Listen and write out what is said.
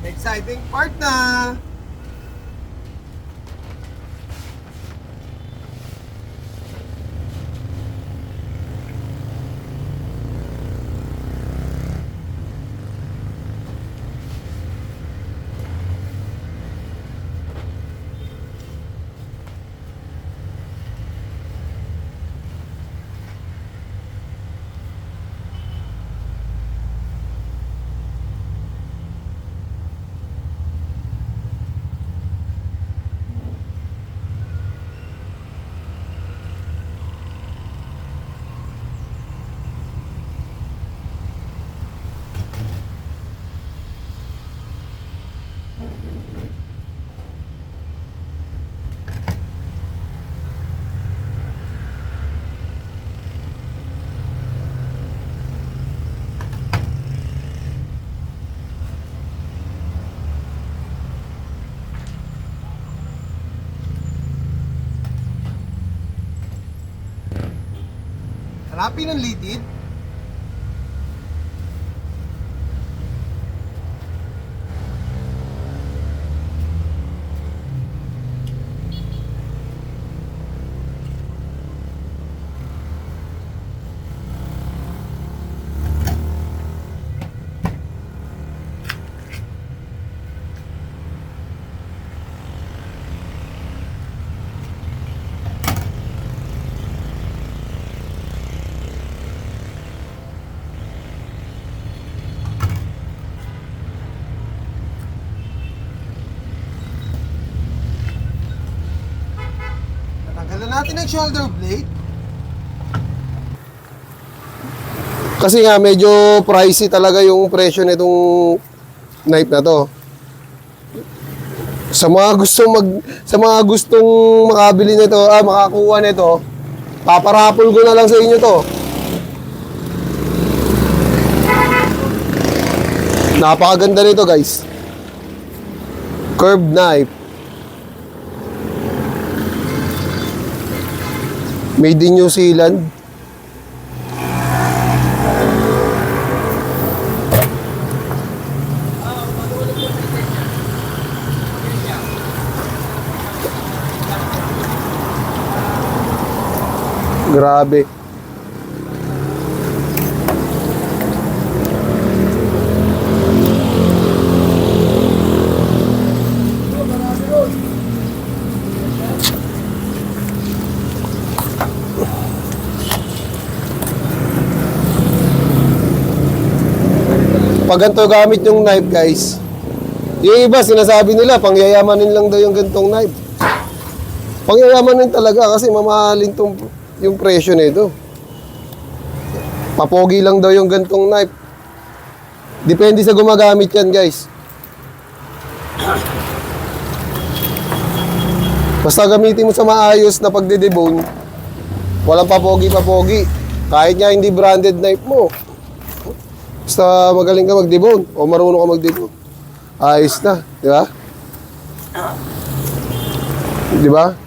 Exciting part na! Hanapin ang litid. Tanggalan natin ang shoulder blade. Kasi nga medyo pricey talaga yung presyo nitong knife na to. Sa mga gustong makabili nito, makakuha nito, paparapol ko na lang sa inyo to. Napakaganda nito, guys. Curved knife. Made in New Zealand. Grabe. Pag ganito gamit yung knife, guys, yung iba sinasabi nila pangyayamanin lang daw yung gantong knife. Pangyayamanin talaga kasi mamahalin yung presyo nito. Papogi lang daw yung gantong knife. Depende sa gumagamit yan, guys. Basta gamitin mo sa maayos na pagde-debone, walang papogi-papogi. Kahit nga hindi branded knife mo, basta magaling ka mag-debone o marunong ka mag-debone, ayos na, di ba? Di ba?